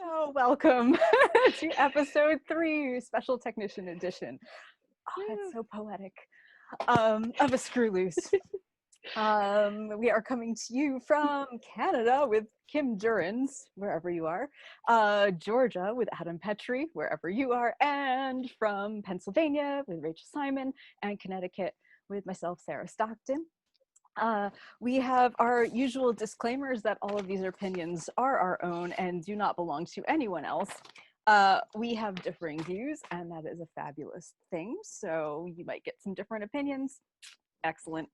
So welcome to episode 3, special technician edition. Oh, that's so poetic. Of a Screw Loose. We are coming to you from Canada with Kim Durrins, wherever you are, Georgia with Adam Petrie, wherever you are, and from Pennsylvania with Rachel Simon, and Connecticut with myself, Sarah Stockton. We have our usual disclaimers that all of these opinions are our own and do not belong to anyone else. We have differing views, and that is a fabulous thing. So you might get some different opinions. Excellent.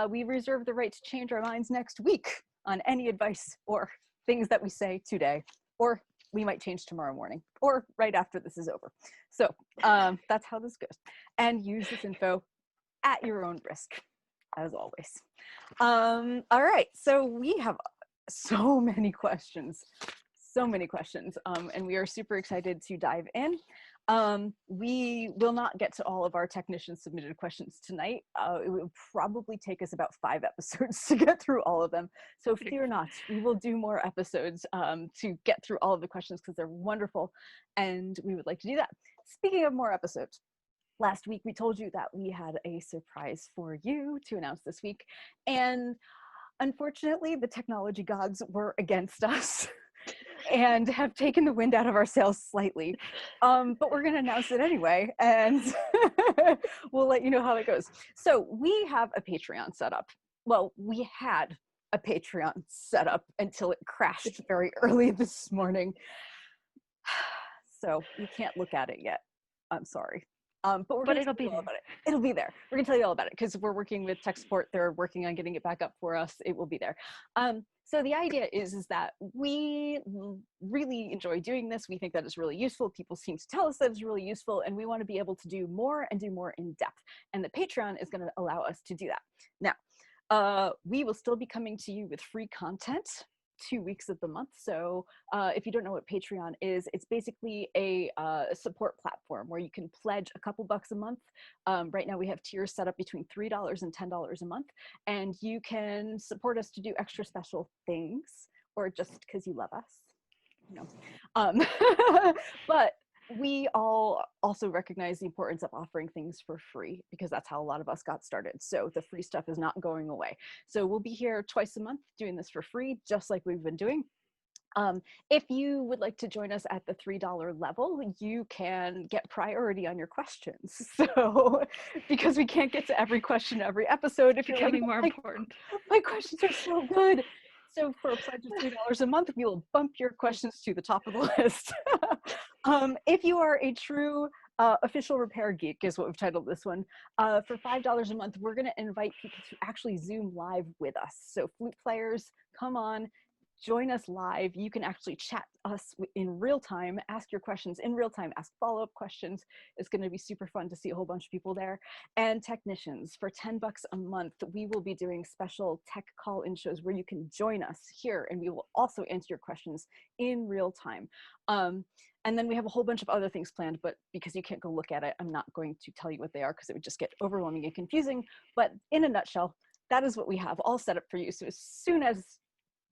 We reserve the right to change our minds next week on any advice or things that we say today, or we might change tomorrow morning or right after this is over. So that's how this goes. And use this info at your own risk, as always. All right, so we have so many questions, and we are super excited to dive in. We will not get to all of our technician submitted questions tonight. It will probably take us about 5 episodes to get through all of them. So fear not, we will do more episodes to get through all of the questions because they're wonderful and we would like to do that. Speaking of more episodes, last week we told you that we had a surprise for you to announce this week, and unfortunately the technology gods were against us and have taken the wind out of our sails slightly, but we're going to announce it anyway, and we'll let you know how it goes. So we have a Patreon set up. Well, we had a Patreon set up until it crashed very early this morning, so you can't look at it yet. I'm sorry. But it'll be there. It'll be there. We're gonna tell you all about it because we're working with tech support. They're working on getting it back up for us. It will be there. So the idea is that we really enjoy doing this. We think that it's really useful. People seem to tell us that it's really useful, and we want to be able to do more and do more in depth. And the Patreon is going to allow us to do that. Now, we will still be coming to you with free content 2 weeks of the month. So if you don't know what Patreon is, it's basically a support platform where you can pledge a couple bucks a month. Right now we have tiers set up between $3 and $10 a month, and you can support us to do extra special things, or just because you love us, you know. But we all also recognize the importance of offering things for free because that's how a lot of us got started. So the free stuff is not going away. So we'll be here twice a month doing this for free, just like we've been doing. If you would like to join us at the $3 level, you can get priority on your questions. So because we can't get to every question every episode, if you're becoming more important. My questions are so good. So for a pledge of $3 a month, we will bump your questions to the top of the list. If you are a true official repair geek, is what we've titled this one, for $5 a month, we're going to invite people to actually Zoom live with us. So flute players, come on, join us live. You can actually chat us in real time, ask your questions in real time, ask follow-up questions. It's going to be super fun to see a whole bunch of people there. And technicians, for 10 bucks a month, we will be doing special tech call-in shows where you can join us here, and we will also answer your questions in real time. And then we have a whole bunch of other things planned, but because you can't go look at it, I'm not going to tell you what they are because it would just get overwhelming and confusing. But in a nutshell, that is what we have all set up for you. So as soon as,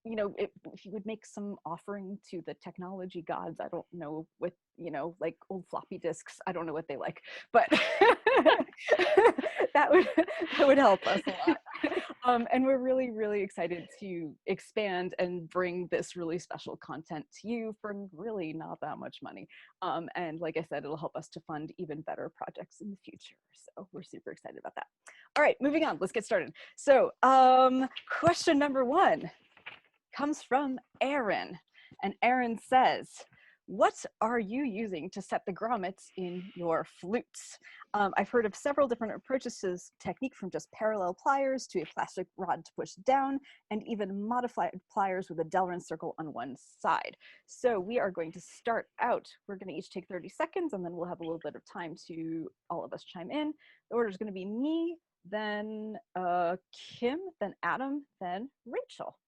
you know, if you would make some offering to the technology gods, I don't know, with, you know, like old floppy disks, I don't know what they like, but that would help us a lot. And we're really, really excited to expand and bring this really special content to you for really not that much money. And like I said, it'll help us to fund even better projects in the future. So we're super excited about that. All right, moving on, let's get started. So question number 1 comes from Aaron, and Aaron says, what are you using to set the grommets in your flutes? I've heard of several different approaches to this technique, from just parallel pliers to a plastic rod to push down, and even modified pliers with a delrin circle on one side. So we are going to start out, we're going to each take 30 seconds, and then we'll have a little bit of time to all of us chime in. The order is going to be me, then Kim, then Adam, then Rachel.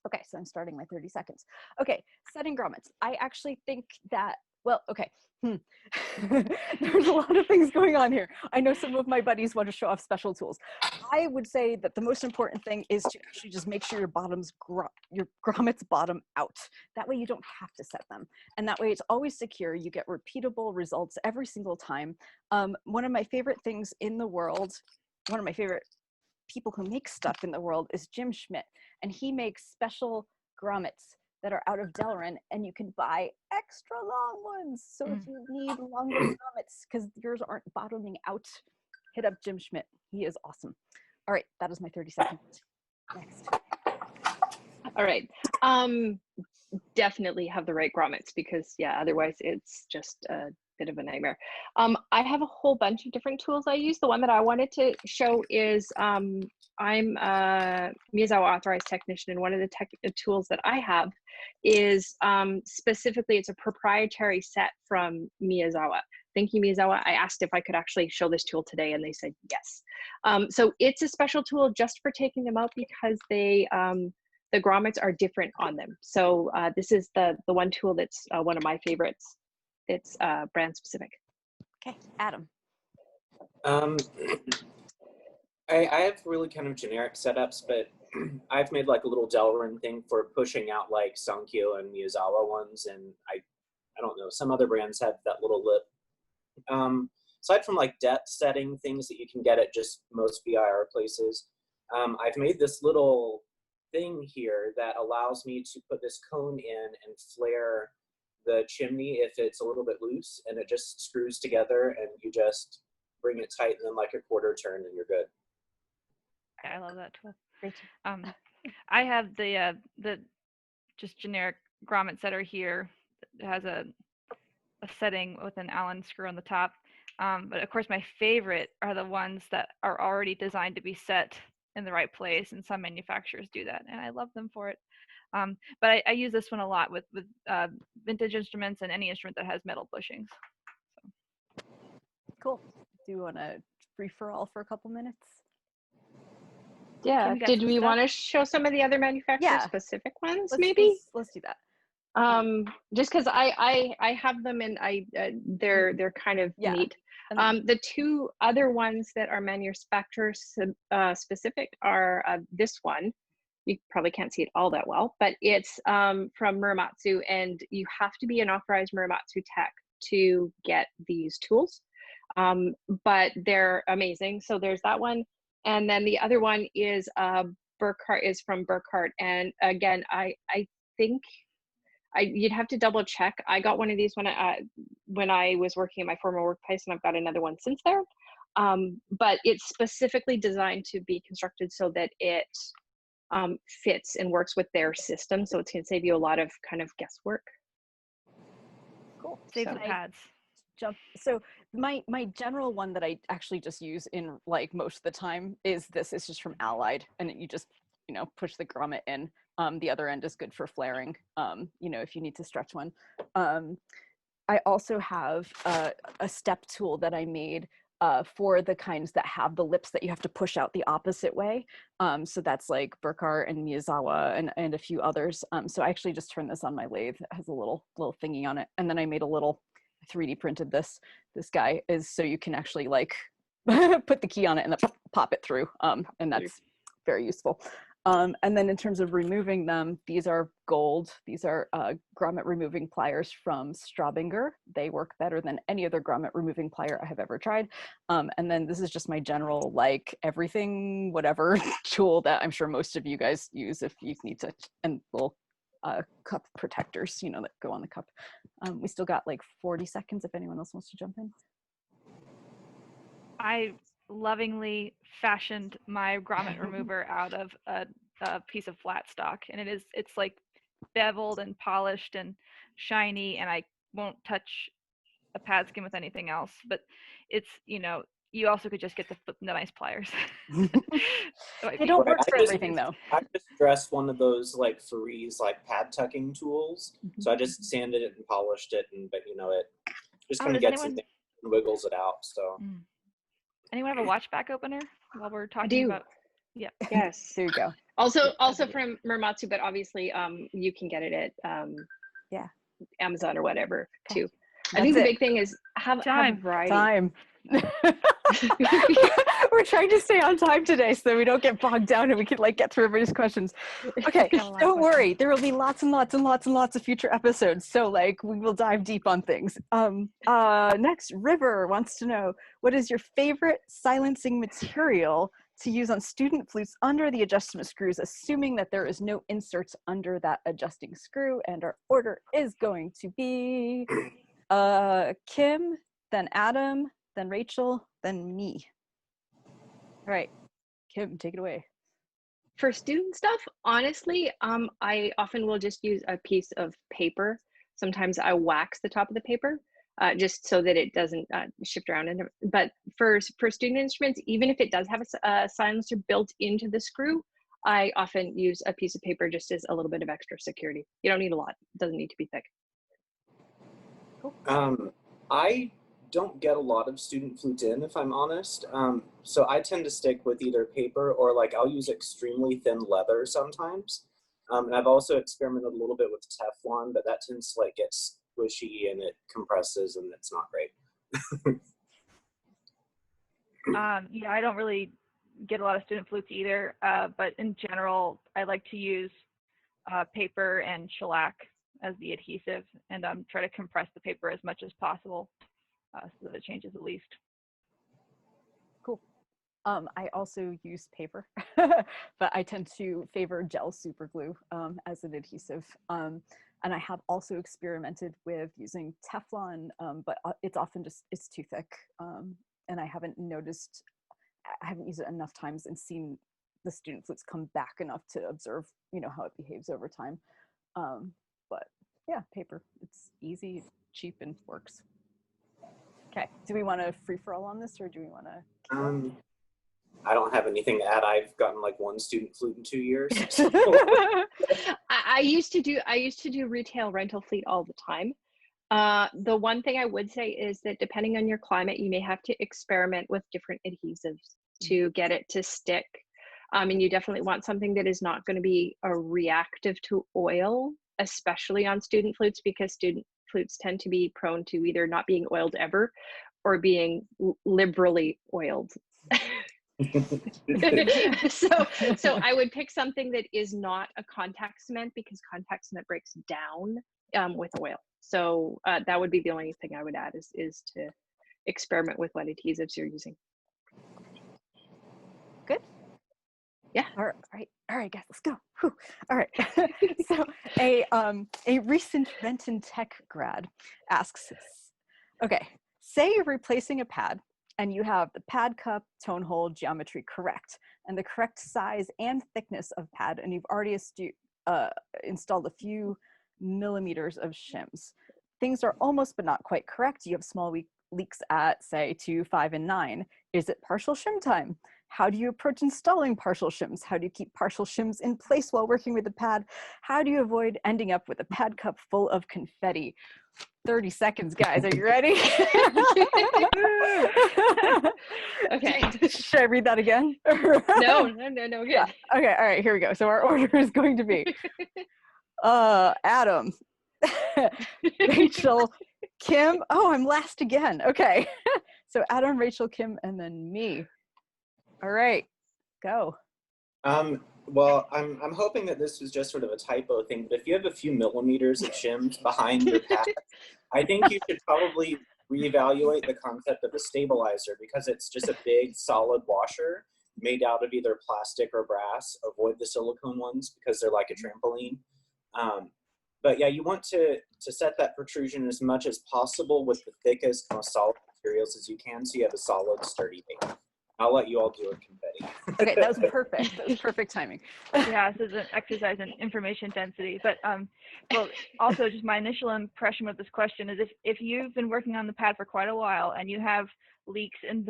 Okay, so I'm starting my 30 seconds. Okay, setting grommets. I actually think that Well, okay. There's a lot of things going on here. I know some of my buddies want to show off special tools. I would say that the most important thing is to actually just make sure your your grommets bottom out. That way you don't have to set them. And that way it's always secure. You get repeatable results every single time. One of my favorite things in the world, one of my favorite people who make stuff in the world is Jim Schmidt. And he makes special grommets that are out of delrin, and you can buy extra long ones. So if you need longer grommets because yours aren't bottoming out, hit up Jim Schmidt. He is awesome. All right, that is my 30 seconds. Next. All right. Definitely have the right grommets, because yeah, otherwise it's just a bit of a nightmare. I have a whole bunch of different tools I use. The one that I wanted to show is I'm a Miyazawa authorized technician, and one of the tools that I have is specifically, it's a proprietary set from Miyazawa. Thank you, Miyazawa. I asked if I could actually show this tool today, and they said yes. So it's a special tool just for taking them out, because they the grommets are different on them. So this is the one tool that's one of my favorites. It's brand specific. Okay, Adam. I have really kind of generic setups, but I've made like a little delrin thing for pushing out like Sankyo and Miyazawa ones, and I don't know, some other brands have that little lip. Aside from like depth setting things that you can get at just most BIR places, I've made this little thing here that allows me to put this cone in and flare the chimney if it's a little bit loose, and it just screws together, and you just bring it tight and then like a quarter turn and you're good. I love that tool. Great. I have the just generic grommet setter here. It has a setting with an Allen screw on the top. But of course, my favorite are the ones that are already designed to be set in the right place, and some manufacturers do that, and I love them for it. But I use this one a lot with vintage instruments and any instrument that has metal bushings. So. Cool. Do you want to free-for-all for a couple minutes? Yeah. Did we want to show some of the other manufacturer-specific ones, maybe? Let's do that. Just because I have them, and they're kind of neat. The two other ones that are manufacturer specific are this one. You probably can't see it all that well, but it's from Muramatsu, and you have to be an authorized Muramatsu tech to get these tools. But they're amazing. So there's that one, and then the other one is from Burkhardt, and again, I think you'd have to double check. I got one of these when I was working at my former workplace, and I've got another one since there. But it's specifically designed to be constructed so that it fits and works with their system, so it's going to save you a lot of kind of guesswork. Cool. Save the pads. So my general one that I actually just use in like most of the time is this. It's just from Allied, and you just push the grommet in. The other end is good for flaring, if you need to stretch one. I also have a step tool that I made for the kinds that have the lips that you have to push out the opposite way. So that's like Burkhardt and Miyazawa and a few others. So I actually just turned this on my lathe. It has a little thingy on it. And then I made a little 3D printed this guy is so you can actually like put the key on it and then pop it through. And that's very useful. And then in terms of removing them, these are gold. These are grommet removing pliers from Straubinger. They work better than any other grommet removing plier I have ever tried. And then this is just my general, like everything, whatever tool that I'm sure most of you guys use if you need to, and little cup protectors, that go on the cup. We still got like 40 seconds if anyone else wants to jump in. I lovingly fashioned my grommet remover out of a piece of flat stock, and it's like beveled and polished and shiny, and I won't touch a pad skin with anything else, but it's you also could just get the nice pliers. They don't work for everything though. I just dressed one of those like Faree's like pad tucking tools, so I just sanded it and polished it, but it just kind of gets it and wiggles it out. So anyone have a watch back opener while we're talking about? Yeah. Yes. There you go. Also from Muramatsu, but obviously you can get it at Amazon or whatever too. I think the big thing is have a variety. Time. We're trying to stay on time today so that we don't get bogged down and we can like get through everybody's questions. Okay, don't worry. There will be lots and lots and lots and lots of future episodes. So like we will dive deep on things. Next, River wants to know, what is your favorite silencing material to use on student flutes under the adjustment screws, assuming that there is no inserts under that adjusting screw? And our order is going to be Kim, then Adam, then Rachel, then me. All right, Kim, take it away. For student stuff, honestly, I often will just use a piece of paper. Sometimes I wax the top of the paper just so that it doesn't shift around. But for student instruments, even if it does have a silencer built into the screw, I often use a piece of paper just as a little bit of extra security. You don't need a lot. It doesn't need to be thick. Cool. I don't get a lot of student flute in, if I'm honest. So I tend to stick with either paper or like I'll use extremely thin leather sometimes. And I've also experimented a little bit with Teflon, but that tends to like get squishy and it compresses and it's not great. Yeah, I don't really get a lot of student flutes either, but in general, I like to use paper and shellac as the adhesive and try to compress the paper as much as possible so that it changes at least. Cool. I also use paper, but I tend to favor gel super glue as an adhesive. And I have also experimented with using Teflon, but it's often just, it's too thick. And I haven't used it enough times and seen the student flutes come back enough to observe, how it behaves over time. But yeah, paper, it's easy, cheap, and works. Okay, do we want to free for all on this, or do we want to? I don't have anything to add. I've gotten like one student flute in 2 years. So. I used to do retail rental flute all the time. The one thing I would say is that depending on your climate, you may have to experiment with different adhesives to get it to stick. And you definitely want something that is not going to be reactive to oil, especially on student flutes, because student flutes tend to be prone to either not being oiled ever or being liberally oiled. so I would pick something that is not a contact cement, because contact cement breaks down with oil. So that would be the only thing I would add is to experiment with what adhesives you're using. Good. Yeah. All right, guys, let's go. Whew. All right. So a recent Renton Tech grad asks, okay, say you're replacing a pad and you have the pad cup, tone hole, geometry correct, and the correct size and thickness of pad, and you've already installed a few millimeters of shims. Things are almost but not quite correct. You have small leaks at, say, 2, 5, and 9. Is it partial shim time? How do you approach installing partial shims? How do you keep partial shims in place while working with the pad? How do you avoid ending up with a pad cup full of confetti? 30 seconds, guys. Are you ready? Okay. Should I read that again? No. Good. Yeah. Okay. All right. Here we go. So our order is going to be Adam, Rachel, Kim. Oh, I'm last again. Okay. So Adam, Rachel, Kim, and then me. All right. Go. Well, I'm hoping that this was just sort of a typo thing, but if you have a few millimeters of shims behind your pad, I think you should probably reevaluate the concept of a stabilizer, because it's just a big solid washer made out of either plastic or brass. Avoid the silicone ones because they're like a trampoline. But yeah, you want to set that protrusion as much as possible with the thickest, most solid materials as you can, so you have a solid, sturdy base. I'll let you all do a confetti. Okay, that was perfect. That was perfect timing. Yeah, this is an exercise in information density. But well, also just my initial impression with this question is if you've been working on the pad for quite a while and you have leaks in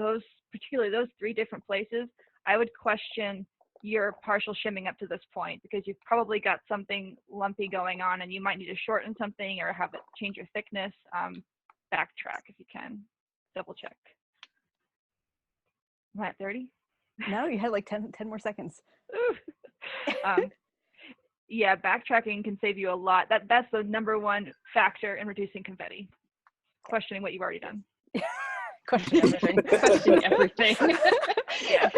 particularly those 3 different places, I would question your partial shimming up to this point, because you've probably got something lumpy going on and you might need to shorten something or have it change your thickness. Backtrack if you can. Double check. Am I at 30? No, you had like 10 more seconds. Yeah, backtracking can save you a lot. That's the #1 factor in reducing confetti. questioning what you've already done. Question everything. Question everything. Yeah.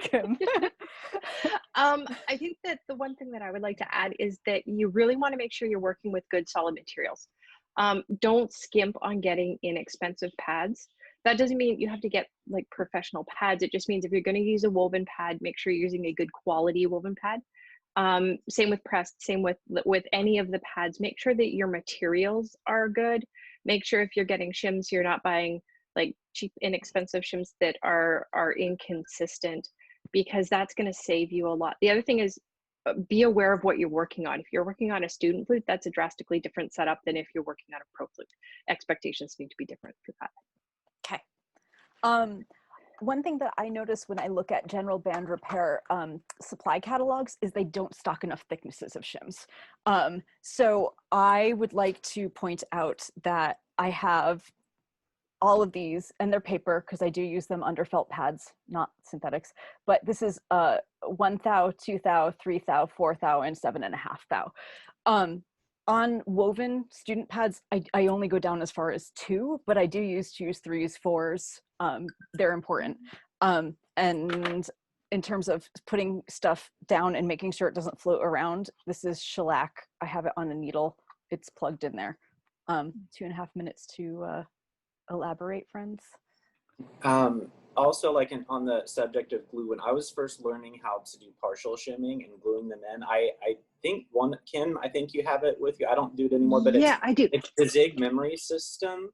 Kim. I think that the one thing that I would like to add is that you really want to make sure you're working with good solid materials. Don't skimp on getting inexpensive pads. That doesn't mean you have to get like professional pads. It just means if you're going to use a woven pad, make sure you're using a good quality woven pad. Same with pressed, same with any of the pads. Make sure that your materials are good. Make sure if you're getting shims, you're not buying like cheap, inexpensive shims that are inconsistent, because that's going to save you a lot. The other thing is be aware of what you're working on. If you're working on a student flute, that's a drastically different setup than if you're working on a pro flute. Expectations need to be different for that. Okay. One thing that I notice when I look at general band repair supply catalogs is they don't stock enough thicknesses of shims. So I would like to point out that I have all of these, and they're paper because I do use them under felt pads, not synthetics. But this is 1 thou, 2 thou, 3 thou, 4 thou, and 7.5 thou. On woven student pads, I only go down as far as 2, but I do use 2s, 3s, 4s. They're important. And in terms of putting stuff down and making sure it doesn't float around, this is shellac. I have it on a needle. It's plugged in there. 2.5 minutes to elaborate, friends. Also, like on the subject of glue, when I was first learning how to do partial shimming and gluing them in, I think Kim, I think you have it with you. I don't do it anymore, but yeah, I do. It's the Zig Memory System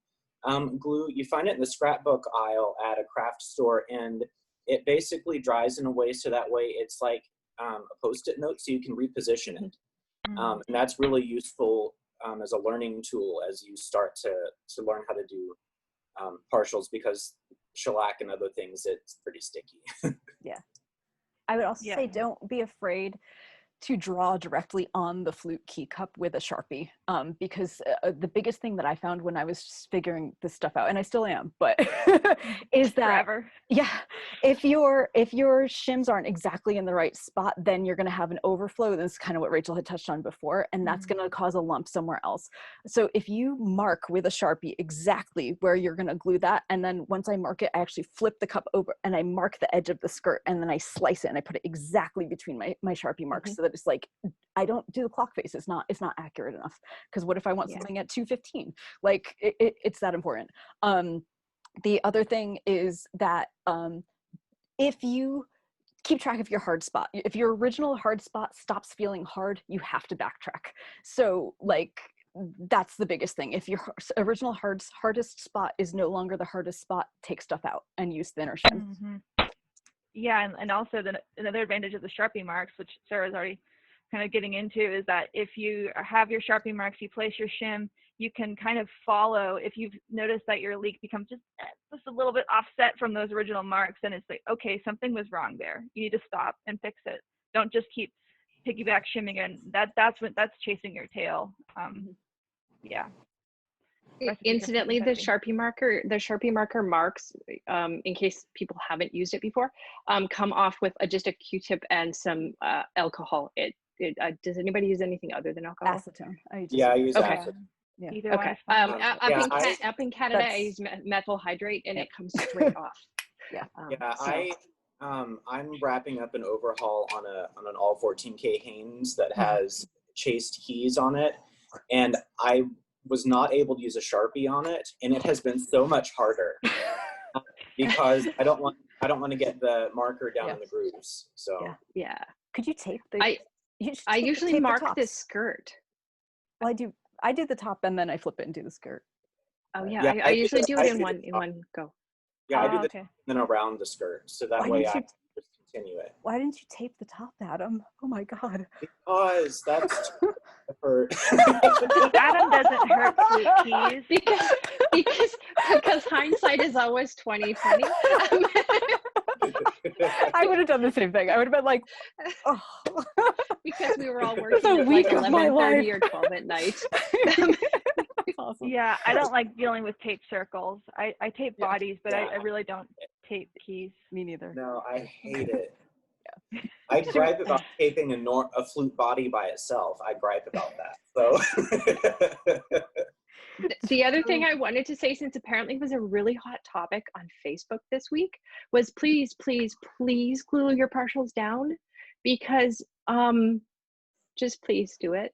glue. You find it in the scrapbook aisle at a craft store, and it basically dries in a way so that way it's like a Post-it note, so you can reposition it. And that's really useful as a learning tool as you start to learn how to do partials, because shellac and other things, it's pretty sticky. Yeah. I would also say don't be afraid to draw directly on the flute key cup with a Sharpie, because the biggest thing that I found when I was figuring this stuff out, and I still am, but is that Forever. Yeah, if your shims aren't exactly in the right spot, then you're going to have an overflow. This is kind of what Rachel had touched on before, and that's going to cause a lump somewhere else. So if you mark with a Sharpie exactly where you're going to glue that, and then once I mark it, I actually flip the cup over and I mark the edge of the skirt, and then I slice it and I put it exactly between my Sharpie marks, so that it's like, I don't do the clock face. It's not accurate enough, because what if I want something at 2:15? Like it's that important. The other thing is that if you keep track of your hard spot, if your original hard spot stops feeling hard, you have to backtrack. So like that's the biggest thing. If your original hardest spot is no longer the hardest spot, take stuff out and use thinner shim. Yeah, and also another advantage of the Sharpie marks, which Sarah's already kind of getting into, is that if you have your Sharpie marks, you place your shim, you can kind of follow. If you've noticed that your leak becomes just a little bit offset from those original marks, then it's like, okay, something was wrong there. You need to stop and fix it. Don't just keep piggyback shimming, and that's chasing your tail. Yeah. Incidentally, the Sharpie marker marks, in case people haven't used it before, come off with just a Q-tip and some alcohol. Does anybody use anything other than alcohol? Acetone. I use acetone. Yeah. Okay. Up in Canada, I use methyl hydrate, and it comes straight off. Yeah. I'm wrapping up an overhaul on an all 14K Haynes that has chased keys on it, and I was not able to use a Sharpie on it, and it has been so much harder because I don't want to get the marker down in the grooves. So yeah. Could you tape the? I usually mark the skirt. Well, I do the top and then I flip it and do the skirt. Oh yeah, I usually do it in one go. Yeah, I do the top and then around the skirt, so that way I just continue it. Why didn't you tape the top, Adam? Oh my God. Because that's hurt. Adam doesn't hurt flute keys because hindsight is always 20/20. I would have done the same thing. I would have been like, oh. Because we were all working at like 11:30 or 12 at night. Awesome. Yeah, I don't like dealing with tape circles. I tape bodies, but I really don't tape keys. Me neither. No, I hate it. I gripe about taping a flute body by itself. I gripe about that. So The other thing I wanted to say, since apparently it was a really hot topic on Facebook this week, was please, please, please glue your partials down, because just please do it.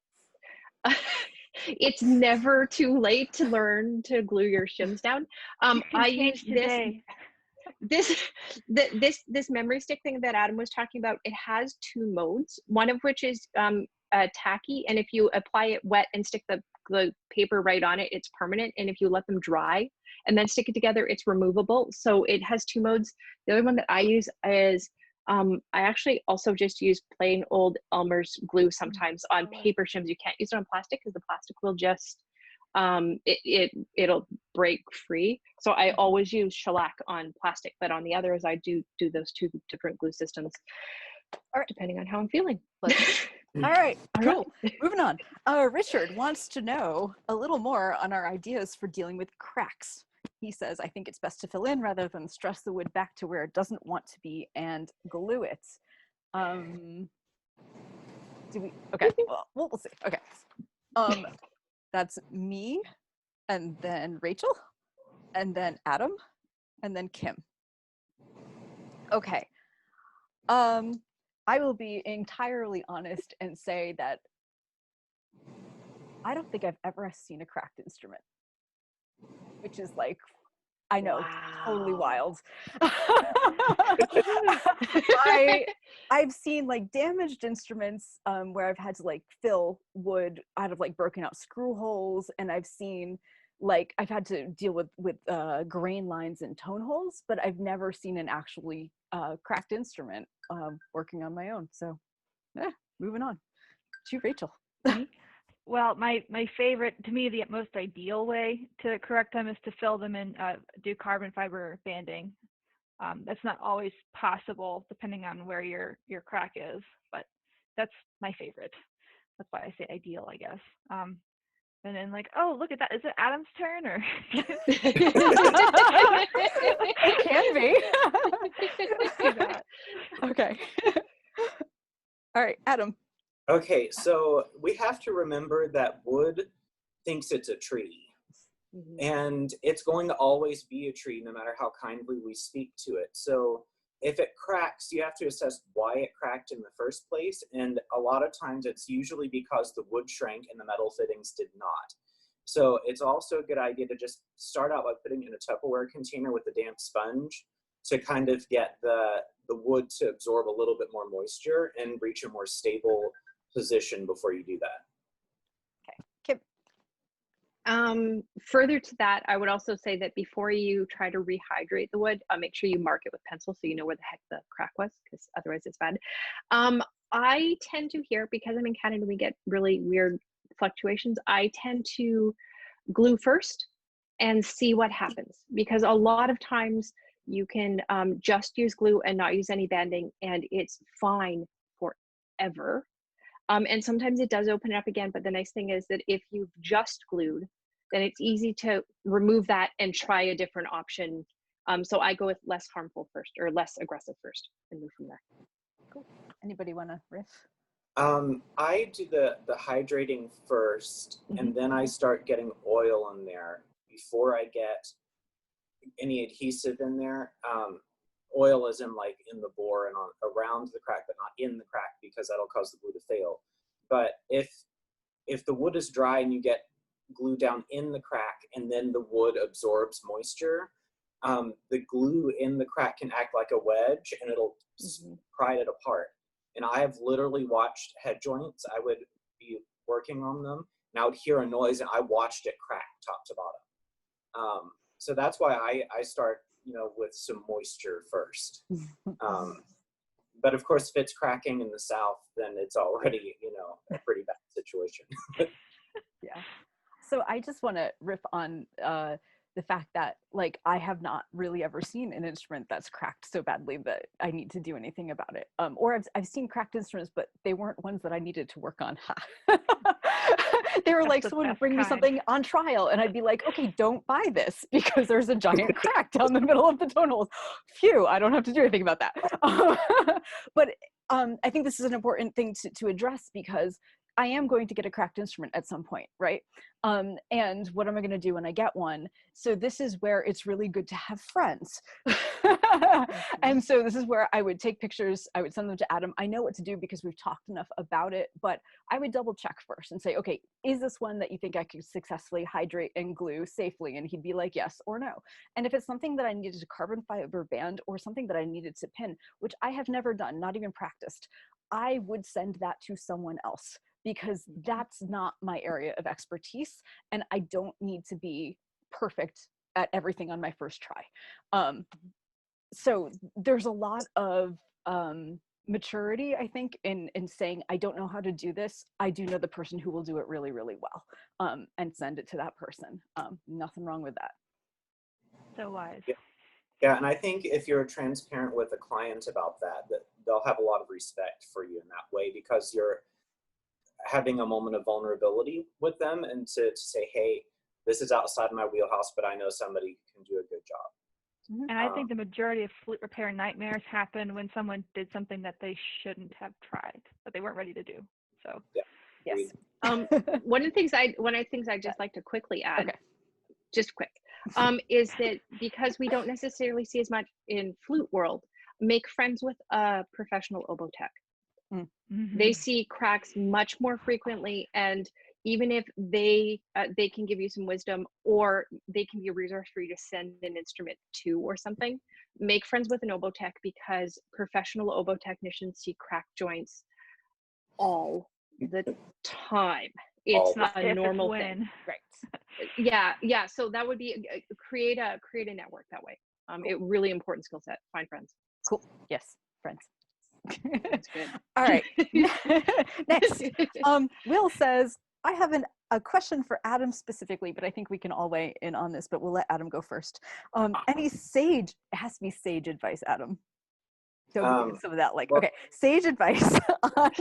It's never too late to learn to glue your shims down. I use this memory stick thing that Adam was talking about. It has 2 modes, one of which is tacky, and if you apply it wet and stick the paper right on it, it's permanent, and if you let them dry and then stick it together, it's removable. So it has 2 modes. The other one that I use is I actually also just use plain old Elmer's glue sometimes on paper shims. You can't use it on plastic because the plastic will just it'll break free. So I always use shellac on plastic, but on the others I do those 2 different glue systems, depending on how I'm feeling. All right, cool. Moving on. Richard wants to know a little more on our ideas for dealing with cracks. He says, I think it's best to fill in rather than stress the wood back to where it doesn't want to be and glue it. Okay, well, we'll see. Okay. That's me, and then Rachel, and then Adam, and then Kim. Okay. I will be entirely honest and say that I don't think I've ever seen a cracked instrument, which is like, I know, totally wild. I've seen like damaged instruments where I've had to like fill wood out of like broken out screw holes, and I've seen like I've had to deal with grain lines and tone holes, but I've never seen an actually cracked instrument working on my own. So moving on to Rachel. Well, my favorite, to me, the most ideal way to correct them is to fill them in, do carbon fiber banding. That's not always possible depending on where your crack is, but that's my favorite. That's why I say ideal, I guess. And then like, oh, look at that. Is it Adam's turn or? It can be. Okay. All right, Adam. Okay, so we have to remember that wood thinks it's a tree. Mm-hmm. And it's going to always be a tree no matter how kindly we speak to it. So if it cracks, you have to assess why it cracked in the first place. And a lot of times it's usually because the wood shrank and the metal fittings did not. So it's also a good idea to just start out by putting it in a Tupperware container with a damp sponge to kind of get the wood to absorb a little bit more moisture and reach a more stable position before you do that. Okay, Kim. Further to that, I would also say that before you try to rehydrate the wood, make sure you mark it with pencil so you know where the heck the crack was, because otherwise it's bad. I tend to hear, because I'm in Canada, we get really weird fluctuations. I tend to glue first and see what happens, because a lot of times you can just use glue and not use any banding, and it's fine forever. And sometimes it does open it up again, but the nice thing is that if you've just glued, then it's easy to remove that and try a different option. So I go with less harmful first, or less aggressive first, and move from there. Cool. Anybody want to riff? I do the hydrating first, and then I start getting oil in there before I get any adhesive in there. Oil is in like in the bore and on around the crack, but not in the crack, because that'll cause the glue to fail. But if the wood is dry and you get glue down in the crack and then the wood absorbs moisture, the glue in the crack can act like a wedge and it'll pry it apart. And I have literally watched head joints. I would be working on them and I would hear a noise and I watched it crack top to bottom. So that's why I start, with some moisture first. But of course, if it's cracking in the south, then it's already, a pretty bad situation. Yeah. So I just want to riff on the fact that, like, I have not really ever seen an instrument that's cracked so badly that I need to do anything about it. Or I've seen cracked instruments, but they weren't ones that I needed to work on. They were like, someone would bring me something on trial and I'd be like, okay, don't buy this because there's a giant crack down the middle of the tone holes. Phew, I don't have to do anything about that. But I think this is an important thing to address, because I am going to get a cracked instrument at some point, right? And what am I going to do when I get one? So this is where it's really good to have friends. And so this is where I would take pictures, I would send them to Adam. I know what to do because we've talked enough about it, but I would double check first and say, okay, is this one that you think I could successfully hydrate and glue safely? And he'd be like, yes or no. And if it's something that I needed to carbon fiber band or something that I needed to pin, which I have never done, not even practiced, I would send that to someone else, because that's not my area of expertise, and I don't need to be perfect at everything on my first try. So there's a lot of maturity, I think, in saying, I don't know how to do this. I do know the person who will do it really, really well, and send it to that person. Nothing wrong with that. So wise. Yeah, and I think if you're transparent with a client about that, that they'll have a lot of respect for you in that way, because you're having a moment of vulnerability with them, and to say, hey, this is outside my wheelhouse, but I know somebody who can do a good job. And I think the majority of flute repair nightmares happen when someone did something that they shouldn't have tried, that they weren't ready to do. So yeah. Yes. One of the things I just like to quickly add, Okay. just quick, is that because we don't necessarily see as much in flute world, make friends with a professional oboe tech. They see cracks much more frequently, and even if they can give you some wisdom, or they can be a resource for you to send an instrument to or something, make friends with an oboe tech, because professional oboe technicians see crack joints all the time. It's not a normal thing. Right. Yeah. So that would be create a network that way. It really important skill set. Find friends. Cool. Yes, friends. That's good. All right. Next, Will says, I have a question for Adam specifically, but I think we can all weigh in on this, but we'll let Adam go first. Any sage, it has to be sage advice, Adam. Don't give some of that, like, well, okay, sage advice on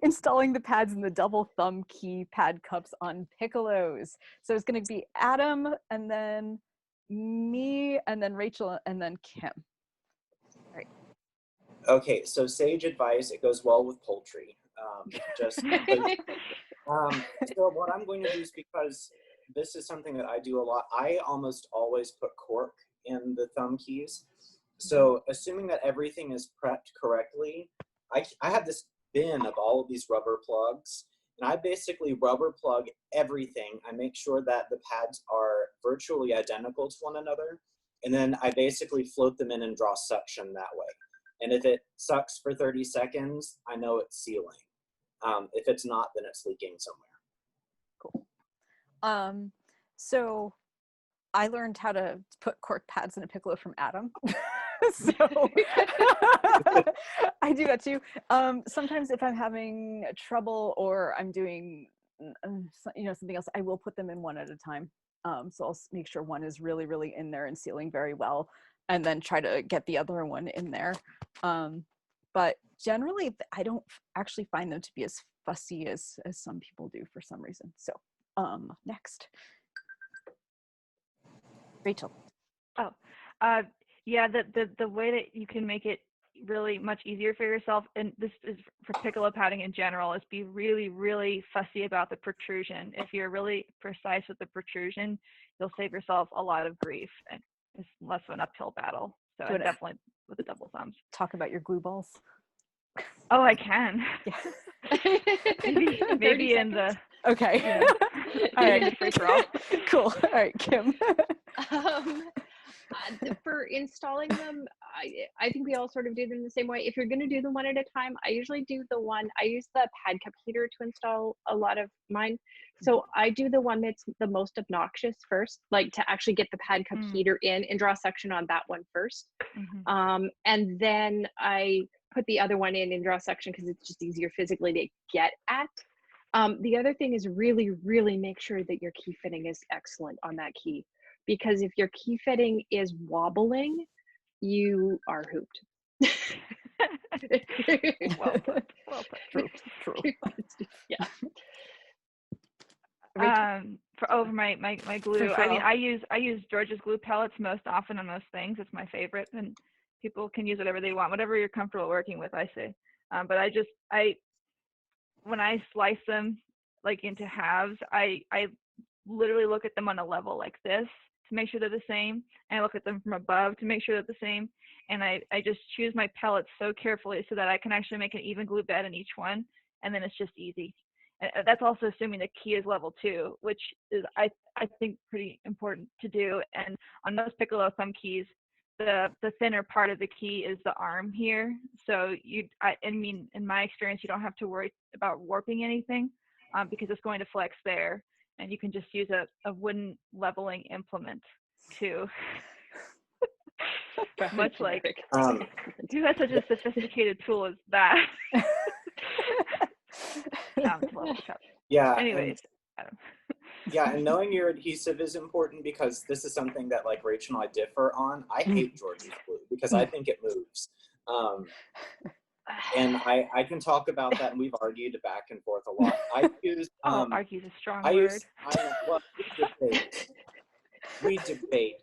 installing the pads and the double thumb key pad cups on piccolos. So it's going to be Adam, and then me, and then Rachel, and then Kim. All right. Okay, so sage advice, it goes well with poultry. So what I'm going to do is, because this is something that I do a lot, I almost always put cork in the thumb keys. So assuming that everything is prepped correctly, I have this bin of all of these rubber plugs, and I basically rubber plug everything. I make sure that the pads are virtually identical to one another, and then I basically float them in and draw suction that way. And if it sucks for 30 seconds, I know it's sealing. If it's not, then it's leaking somewhere. Cool. So I learned how to put cork pads in a piccolo from Adam. So I do that too. Sometimes if I'm having trouble or I'm doing, something else, I will put them in one at a time. So I'll make sure one is really, really in there and sealing very well, and then try to get the other one in there. But generally, I don't actually find them to be as fussy as some people do for some reason. So next. Rachel. Oh, yeah, the way that you can make it really much easier for yourself, and this is for piccolo padding in general, is be really, really fussy about the protrusion. If you're really precise with the protrusion, you'll save yourself a lot of grief, and it's less of an uphill battle. So I definitely with the double thumbs. Talk about your glue balls. Oh, I can. Yeah. maybe in the okay. All right. Free for all. Cool. All right, Kim. For installing them, I think we all sort of do them the same way. If you're going to do them one at a time, I usually do I use the pad cup heater to install a lot of mine. So I do the one that's the most obnoxious first, like to actually get the pad cup heater in and draw suction on that one first. And then I put the other one in and draw suction because it's just easier physically to get at. The other thing is really, really make sure that your key fitting is excellent on that key. Because if your key fitting is wobbling, you are hooped. Well put. True. Yeah. For over my glue, I mean, I use George's glue pellets most often on most things. It's my favorite, and people can use whatever they want, whatever you're comfortable working with, I say. But when I slice them like into halves, I literally look at them on a level like this to make sure they're the same, and I look at them from above to make sure they're the same, and I just choose my pellets so carefully so that I can actually make an even glue bed in each one, and then it's just easy. And that's also assuming the key is level 2, which is I think pretty important to do. And on most piccolo thumb keys, the thinner part of the key is the arm here, so I mean, in my experience, you don't have to worry about warping anything because it's going to flex there. And you can just use a wooden leveling implement to, much like, who has such a sophisticated tool as that? Yeah. Anyways, Adam. Yeah, and knowing your adhesive is important because this is something that like Rachel and I differ on. I hate George's glue because I think it moves. And I can talk about that, and we've argued back and forth a lot. I use argue's a strong word. Well, we debate.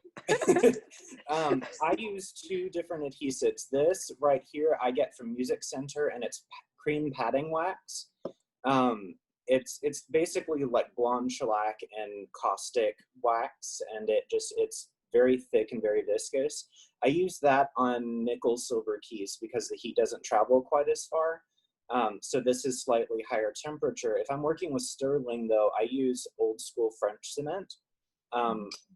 I use 2 different adhesives. This right here I get from Music Center, and it's cream padding wax. It's basically like blonde shellac and caustic wax, and it's very thick and very viscous. I use that on nickel silver keys because the heat doesn't travel quite as far. So this is slightly higher temperature. If I'm working with sterling though, I use old school French cement,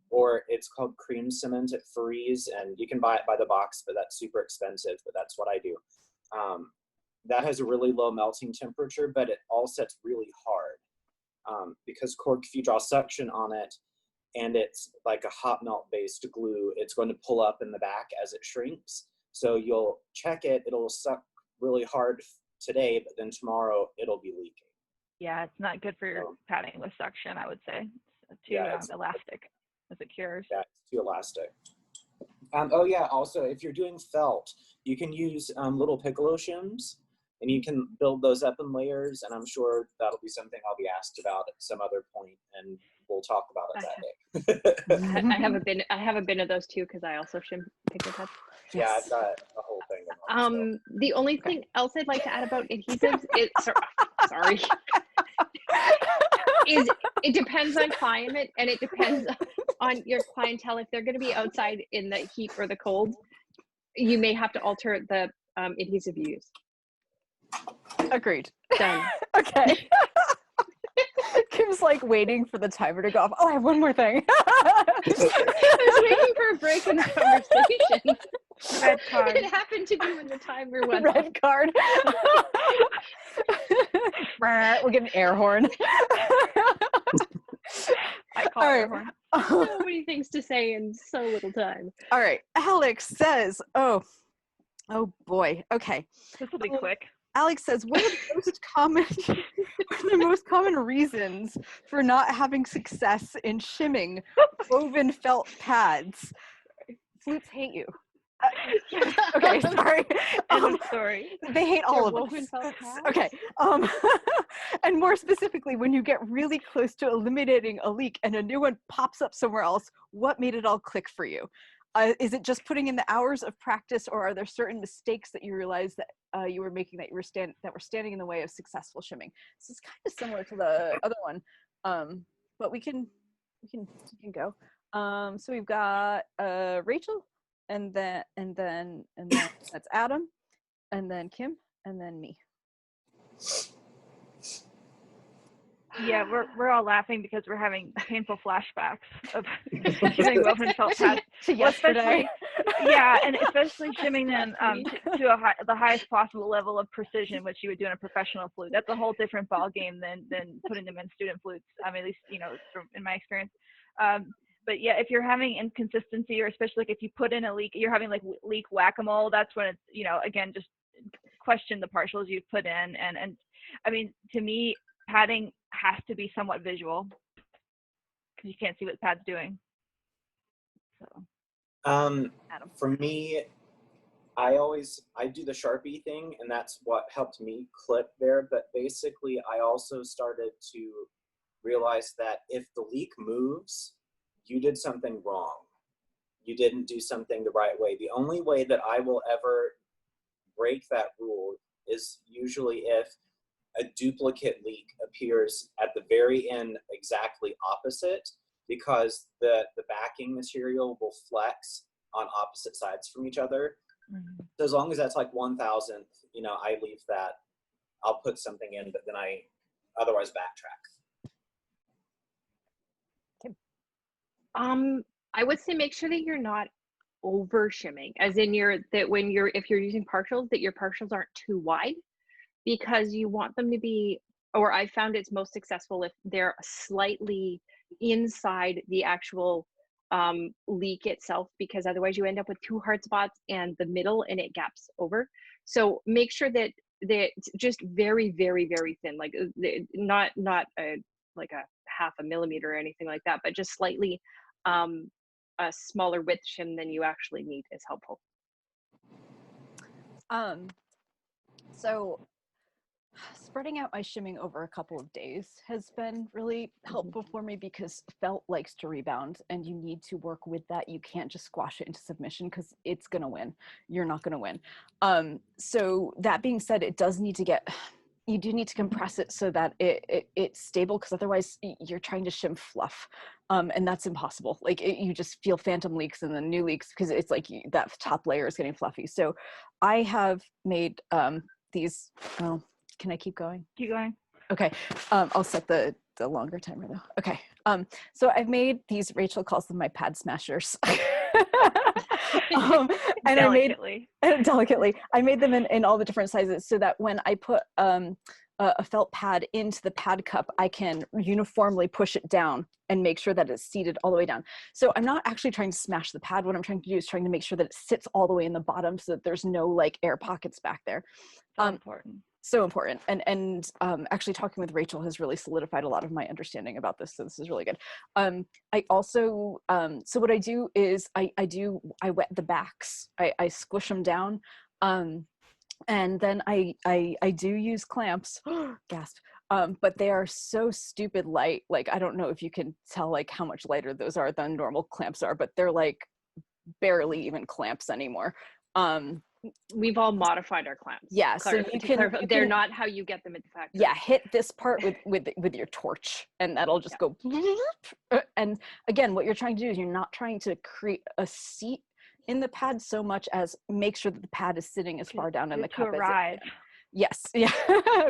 or it's called cream cement at Freeze, and you can buy it by the box, but that's super expensive, but that's what I do. That has a really low melting temperature, but it all sets really hard because cork, if you draw suction on it, and it's like a hot melt based glue, it's going to pull up in the back as it shrinks. So you'll check it, it'll suck really hard today, but then tomorrow it'll be leaking. Yeah, it's not good for your padding with suction, I would say. It's too elastic as it cures. Yeah, it's too elastic. Oh yeah, also if you're doing felt, you can use little piccolo shims, and you can build those up in layers, and I'm sure that'll be something I'll be asked about at some other point, and we'll talk about it that day. I have a bin of those too because I also shim piccolo heads. Yeah, I've got a whole thing of them. The only thing else I'd like to add about adhesives is sorry. Is it depends on climate, and it depends on your clientele. If they're going to be outside in the heat or the cold, you may have to alter the adhesive you use. Agreed. Done. Okay. Kim's like waiting for the timer to go off. Oh, I have one more thing. I was waiting for a break in the conversation. Red card. It happened to be when the timer went Red off. card. We'll get an air horn. I call it air horn. So many things to say in so little time. All right. Alex says, oh boy. Okay. This will be quick. Alex says, what are the most common reasons for not having success in shimming woven felt pads? Flutes hate you. Okay, sorry. End of story. They hate all of woven us. felt pads? Okay. And more specifically, when you get really close to eliminating a leak and a new one pops up somewhere else, what made it all click for you? Is it just putting in the hours of practice, or are there certain mistakes that you realized that you were making that were standing in the way of successful shimming? This is kind of similar to the other one, but we can go. So we've got Rachel, and then that's Adam, and then Kim, and then me. Yeah, we're all laughing because we're having painful flashbacks of shimming woven felt pads. Yesterday. Yeah, and especially shimming them to the highest possible level of precision, which you would do in a professional flute. That's a whole different ball game than putting them in student flutes. I mean, at least in my experience. But yeah, if you're having inconsistency, or especially like if you put in a leak, you're having like leak whack-a-mole. That's when it's again, just question the partials you've put in, and I mean, to me, padding has to be somewhat visual because you can't see what the pad's doing. So, Adam. For me, I do the Sharpie thing, and that's what helped me clip there. But basically, I also started to realize that if the leak moves, you did something wrong. You didn't do something the right way. The only way that I will ever break that rule is usually if a duplicate leak appears at the very end exactly opposite, because the backing material will flex on opposite sides from each other. Mhm. So as long as that's like 1,000th, you know, I leave that. I'll put something in, but then I otherwise backtrack. I would say make sure that you're not over shimming, as in if you're using partials, that your partials aren't too wide, because you want them to be, or I found it's most successful if they're slightly inside the actual leak itself, because otherwise you end up with two hard spots and the middle, and it gaps over. So make sure that it's just very, very, very thin, like not like a half a millimeter or anything like that, but just slightly a smaller width shim than you actually need is helpful. So spreading out my shimming over a couple of days has been really helpful for me, because felt likes to rebound, and you need to work with that. You can't just squash it into submission, because it's gonna win. You're not gonna win. So that being said, it does need to get, you do need to compress it so that it's stable, because otherwise you're trying to shim fluff, and that's impossible. Like you just feel phantom leaks and then new leaks, because it's like that top layer is getting fluffy. So I have made these, well, can I keep going? Keep going. Okay, I'll set the longer timer though. Okay, so I've made these, Rachel calls them my pad smashers. And Delicately. I made them in all the different sizes, so that when I put a felt pad into the pad cup, I can uniformly push it down and make sure that it's seated all the way down. So I'm not actually trying to smash the pad. What I'm trying to do is trying to make sure that it sits all the way in the bottom, so that there's no like air pockets back there. Important. So important. And actually talking with Rachel has really solidified a lot of my understanding about this. So this is really good. I also, so what I do is I wet the backs. I squish them down. And then I do use clamps, gasp. But they are so stupid light. Like, I don't know if you can tell like how much lighter those are than normal clamps are, but they're like barely even clamps anymore. We've all modified our clamps. Yeah, so they're not how you get them at the factory. Yeah, hit this part with your torch, and that'll just go. And again, what you're trying to do is you're not trying to create a seat in the pad so much as make sure that the pad is sitting as far down in the cup as it can. Yes, yeah,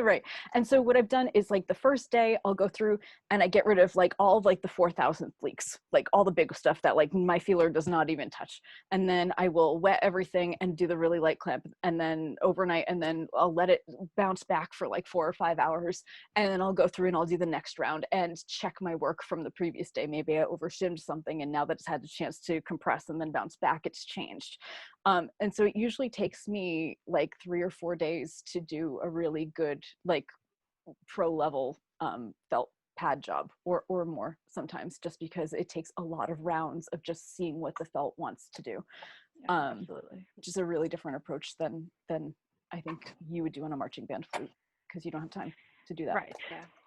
right. And so what I've done is like the first day I'll go through and I get rid of like all of like the 4,000th leaks, like all the big stuff that like my feeler does not even touch. And then I will wet everything and do the really light clamp, and then overnight, and then I'll let it bounce back for like 4 or 5 hours. And then I'll go through and I'll do the next round and check my work from the previous day. Maybe I overshimmed something, and now that it's had the chance to compress and then bounce back, it's changed. And so it usually takes me like 3 or 4 days to do a really good, like pro level felt pad job, or more sometimes, just because it takes a lot of rounds of just seeing what the felt wants to do. Yeah, absolutely. Which is a really different approach than I think you would do on a marching band flute, because you don't have time to do that. Right.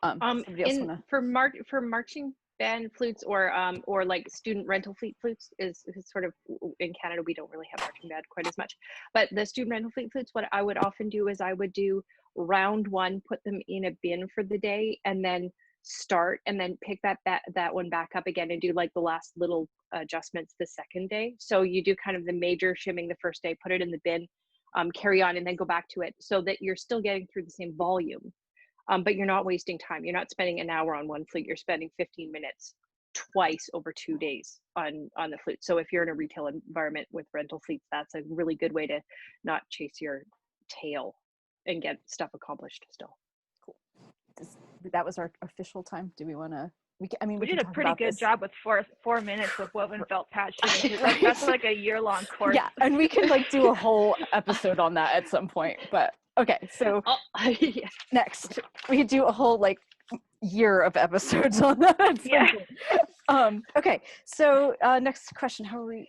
Yeah. For marching band flutes, or like student rental flutes is sort of, in Canada we don't really have marching band quite as much, but the student rental flutes, what I would often do is I would do round one, put them in a bin for the day, and then start and then pick that one back up again and do like the last little adjustments the second day. So you do kind of the major shimming the first day, put it in the bin, carry on, and then go back to it, so that you're still getting through the same volume. But you're not wasting time. You're not spending an hour on one flute. You're spending 15 minutes twice over 2 days on the flute. So if you're in a retail environment with rental flutes, that's a really good way to not chase your tail and get stuff accomplished still. Cool. That was our official time. Do we want to? We did a pretty good job with 4 minutes of woven felt pad shimming. That's like a year-long course. Yeah, and we can like do a whole episode on that at some point. But okay, so yeah. Next we could do a whole like year of episodes on that at some point. Okay, so next question. How are we?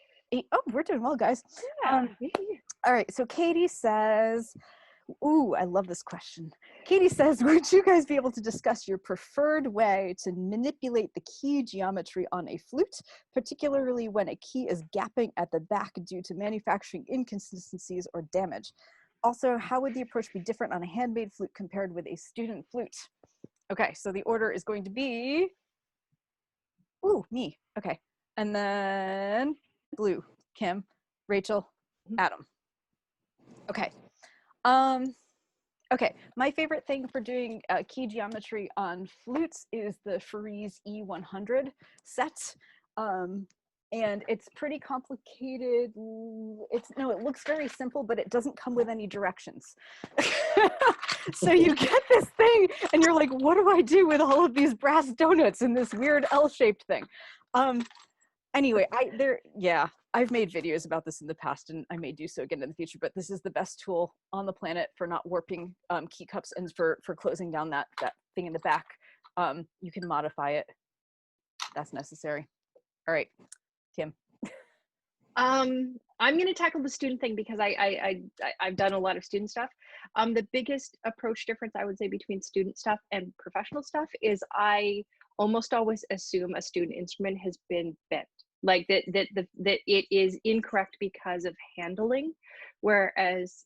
Oh, we're doing well, guys. Yeah. All right, so Katie says, ooh, I love this question. Katie says, would you guys be able to discuss your preferred way to manipulate the key geometry on a flute, particularly when a key is gapping at the back due to manufacturing inconsistencies or damage? Also, how would the approach be different on a handmade flute compared with a student flute? Okay, so the order is going to be, ooh, me, okay. And then Blue, Kim, Rachel, Adam. Okay. Okay, my favorite thing for doing key geometry on flutes is the Fari's E100 set. And it's pretty complicated. It looks very simple, but it doesn't come with any directions. So you get this thing and you're like, what do I do with all of these brass donuts in this weird L-shaped thing? Anyway, I've made videos about this in the past, and I may do so again in the future, but this is the best tool on the planet for not warping key cups and for closing down that thing in the back. You can modify it. That's necessary. All right, Kim. I'm going to tackle the student thing because I've done a lot of student stuff. The biggest approach difference I would say between student stuff and professional stuff is I almost always assume a student instrument has been bent, like that it is incorrect because of handling, whereas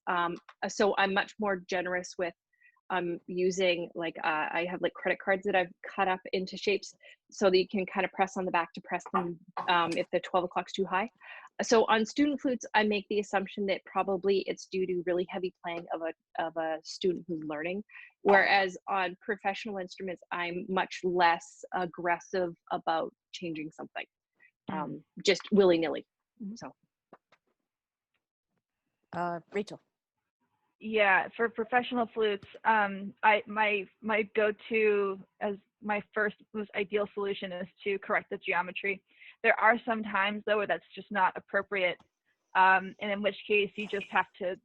so I'm much more generous with using like I have like credit cards that I've cut up into shapes so that you can kind of press on the back to press them if the 12 o'clock's too high. So on student flutes, I make the assumption that probably it's due to really heavy playing of a student who's learning, whereas on professional instruments, I'm much less aggressive about changing something, just willy-nilly. So, Rachel. Yeah, for professional flutes, my go-to as my first most ideal solution is to correct the geometry. There are some times though where that's just not appropriate, and in which case you just have to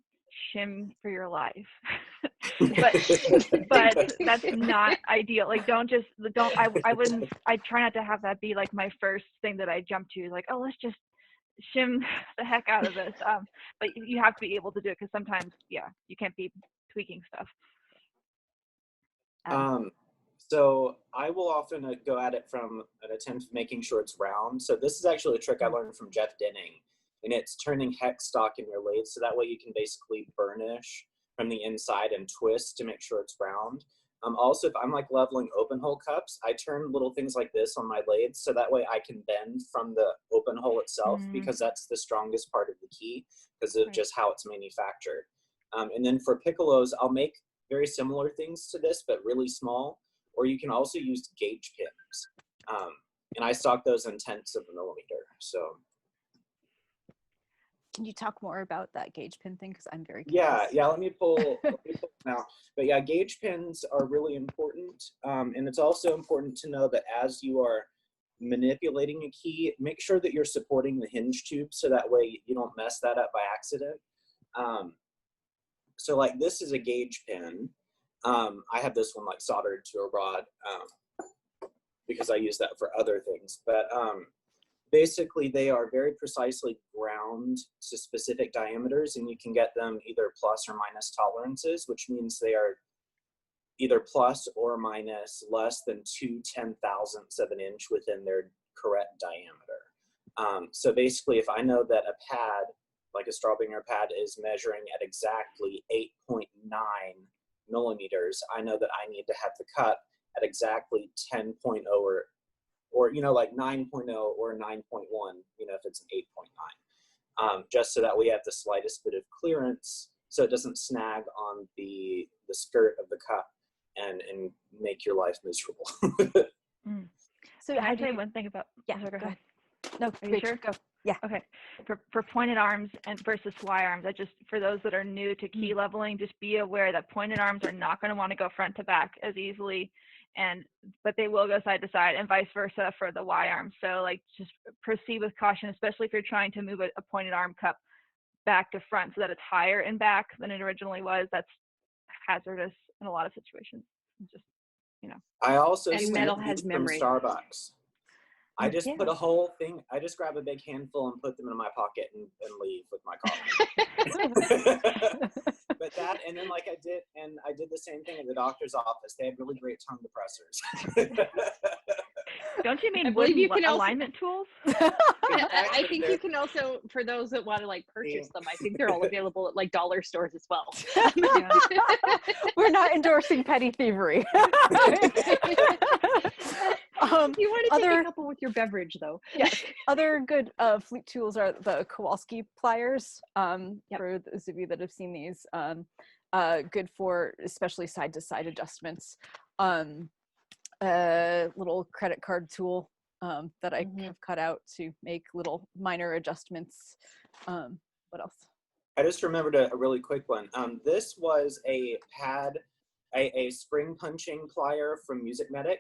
shim for your life. but that's not ideal. Like I try not to have that be like my first thing that I jump to, like, oh, let's just shim the heck out of this. But you have to be able to do it because sometimes, you can't be tweaking stuff. So I will often go at it from an attempt of making sure it's round. So this is actually a trick I learned from Jeff Denning, and it's turning hex stock in your lathe so that way you can basically burnish from the inside and twist to make sure it's round. Also, if I'm like leveling open hole cups, I turn little things like this on my lathe so that way I can bend from the open hole itself because that's the strongest part of the key because of just how it's manufactured. And then for piccolos, I'll make very similar things to this, but really small, or you can also use gauge pins. And I stock those in tenths of a millimeter, so. Can you talk more about that gauge pin thing? Because I'm very curious. Yeah, let me pull now. But yeah, gauge pins are really important. And it's also important to know that as you are manipulating a key, make sure that you're supporting the hinge tube so that way you don't mess that up by accident. So like this is a gauge pin. I have this one like soldered to a rod because I use that for other things. But basically, they are very precisely ground to specific diameters, and you can get them either plus or minus tolerances, which means they are either plus or minus less than 2/10,000ths of an inch within their correct diameter. So basically, if I know that a pad, like a Straubinger pad, is measuring at exactly 8.9 millimeters, I know that I need to have the cut at exactly 10.0 or like 9.0 or 9.1, if it's an 8.9, just so that we have the slightest bit of clearance so it doesn't snag on the skirt of the cup and make your life miserable. So can I say one thing about, go ahead. No, are you sure? Go. Yeah. Okay. For pointed arms and versus fly arms, for those that are new to key leveling, just be aware that pointed arms are not going to want to go front to back as easily, but they will go side to side, and vice versa for the Y arms. So like just proceed with caution, especially if you're trying to move a pointed arm cup back to front so that it's higher in back than it originally was. That's hazardous in a lot of situations. Just I also and metal has memory from Starbucks. I just put a whole thing, I just grab a big handful and put them in my pocket and leave with my coffee. But that, and then I did the same thing at the doctor's office. They had really great tongue depressors. Don't you mean I believe you can also, alignment tools? I think you can also, for those that want to like purchase them, I think they're all available at like dollar stores as well. We're not endorsing petty thievery. You want to take a couple with your beverage, though. Yes. Other good flute tools are the Kowalski pliers. For those of you that have seen these, good for especially side-to-side adjustments. Little credit card tool that I have cut out to make little minor adjustments. What else? I just remembered a really quick one. This was a pad, a spring punching plier from Music Medic.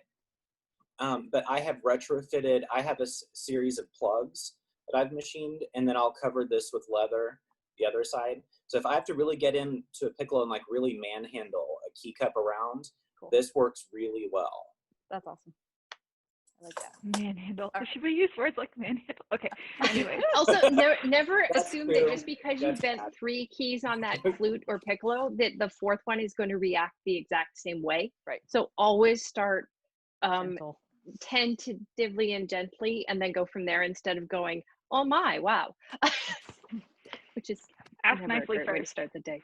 But I have retrofitted, I have a series of plugs that I've machined, and then I'll cover this with leather, the other side. So if I have to really get into a piccolo and like really manhandle a key cup around, this works really well. That's awesome. I like that. Manhandle. Should we use words like manhandle? Okay. Anyway. Also, never assume that just because you bent 3 keys on that flute or piccolo, that the 4th one is going to react the exact same way. Right. So always start tentatively and gently, and then go from there instead of going, oh my, wow. Which is ask nicely first. Way to start the day.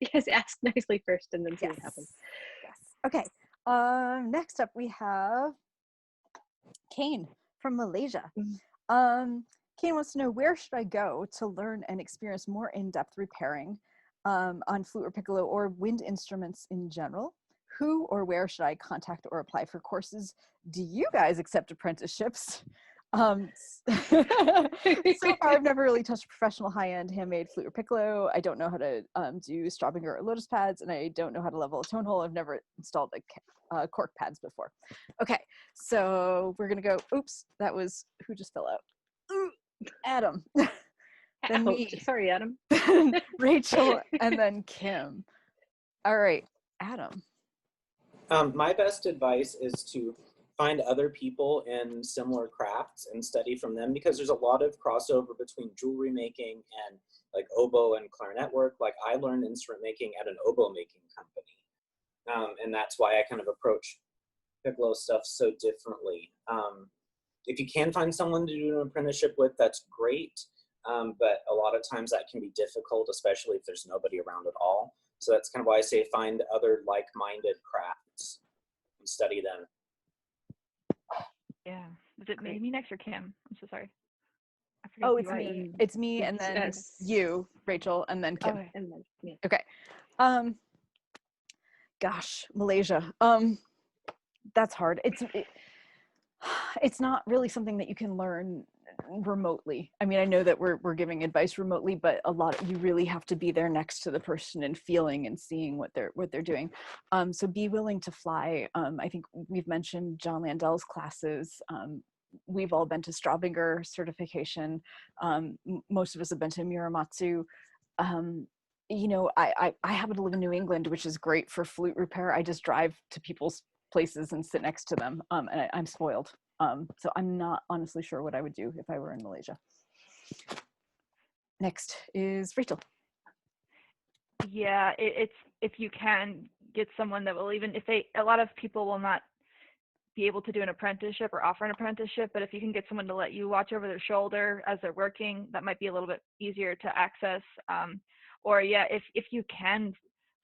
Yes, ask nicely first and then see what happens. Yes. Okay. Next up we have Kane from Malaysia. Kane wants to know, where should I go to learn and experience more in-depth repairing on flute or piccolo or wind instruments in general? Who or where should I contact or apply for courses? Do you guys accept apprenticeships? So far, I've never really touched professional high-end handmade flute or piccolo. I don't know how to do Straubinger or lotus pads, and I don't know how to level a tone hole. I've never installed cork pads before. Okay, so we're gonna go. Oops, that was who just fell out. Adam. Then me. Sorry, Adam. Rachel, and then Kim. All right, Adam. My best advice is to find other people in similar crafts and study from them, because there's a lot of crossover between jewelry making and like oboe and clarinet work. Like I learned instrument making at an oboe making company. And that's why I kind of approach piccolo stuff so differently. If you can find someone to do an apprenticeship with, that's great. But a lot of times that can be difficult, especially if there's nobody around at all. So that's kind of why I say find other like-minded crafts and study them. Yeah. Is it me next or Kim? I'm so sorry. Oh, it's me. It's me, and then you, Rachel, and then Kim. Okay. And then me. Okay. Gosh, Malaysia. That's hard. It's not really something that you can learn remotely. I mean, I know that we're giving advice remotely, but you really have to be there next to the person and feeling and seeing what they're doing. So be willing to fly. I think we've mentioned John Landell's classes. We've all been to Straubinger certification. Most of us have been to Muramatsu. You know, I happen to live in New England, which is great for flute repair. I just drive to people's places and sit next to them, and I'm spoiled. So I'm not honestly sure what I would do if I were in Malaysia. Next is Rachel. Yeah, it's if you can get someone that will, even if a lot of people will not be able to do an apprenticeship or offer an apprenticeship, but if you can get someone to let you watch over their shoulder as they're working, that might be a little bit easier to access. Or yeah, if you can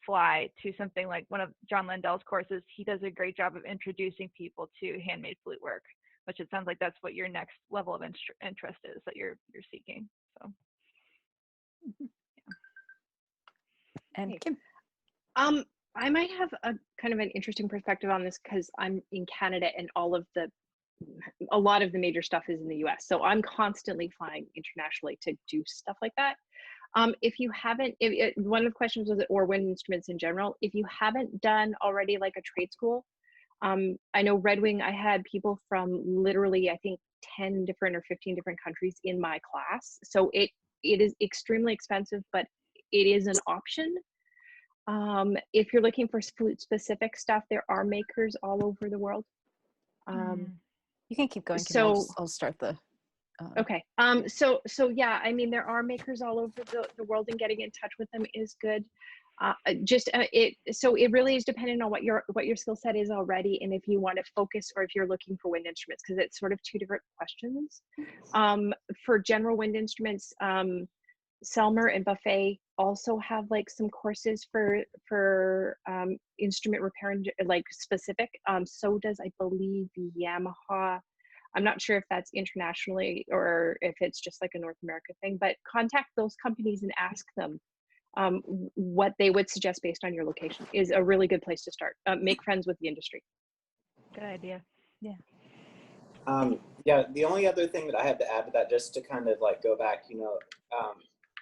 fly to something like one of John Landell's courses, he does a great job of introducing people to handmade flute work, which it sounds like that's what your next level of interest is that you're seeking. So, yeah. And Kim. I might have a kind of an interesting perspective on this because I'm in Canada and a lot of the major stuff is in the US. So I'm constantly flying internationally to do stuff like that. If you haven't, one of the questions was, or wind instruments in general, if you haven't done already like a trade school, I know Red Wing, I had people from literally, I think 10 different or 15 different countries in my class. So it is extremely expensive, but it is an option. If you're looking for flute specific stuff, there are makers all over the world. You can keep going. So I'll start the. Okay. So yeah, I mean, there are makers all over the world, and getting in touch with them is good. So it really is dependent on what your skill set is already, and if you want to focus or if you're looking for wind instruments, because it's sort of two different questions. For general wind instruments, Selmer and Buffet also have like some courses for instrument repair and like specific. So does, I believe, Yamaha. I'm not sure if that's internationally or if it's just like a North America thing, but contact those companies and ask them what they would suggest based on your location is a really good place to start. Make friends with the industry. Good idea. Yeah. Yeah, the only other thing that I have to add to that, just to kind of like go back, you know,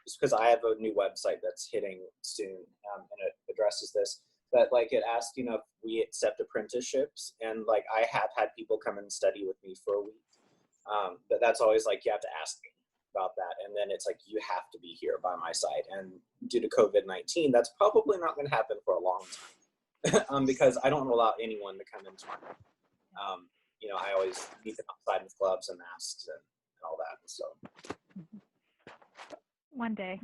just because I have a new website that's hitting soon, and it addresses this, but like it asked, you know, if we accept apprenticeships, and like I have had people come and study with me for a week, but that's always like, you have to ask me about that, and then it's like, you have to be here by my side, and due to COVID-19, that's probably not going to happen for a long time, because I don't allow anyone to come into my room. You know, I always meet them outside with gloves and masks and all that. So one day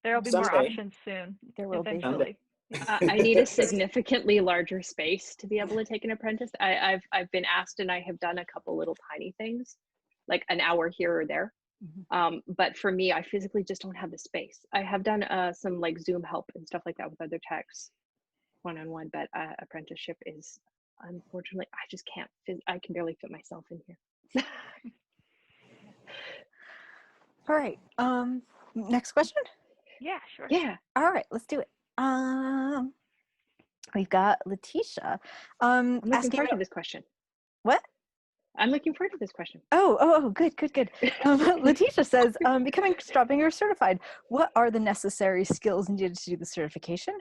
there will be someday. more options soon. There will eventually. be. I need a significantly larger space to be able to take an apprentice. I've been asked, and I have done a couple little tiny things, like an hour here or there. But for me, I physically just don't have the space. I have done some like Zoom help and stuff like that with other techs, one-on-one, but apprenticeship is, unfortunately, I just can't. I can barely fit myself in here. All right. Next question. Yeah, sure. Yeah. All right, let's do it. We've got Letitia. I'm looking asking forward to this question. What? I'm looking forward to this question. Oh, good. Letitia says, becoming Straubinger certified, what are the necessary skills needed to do the certification?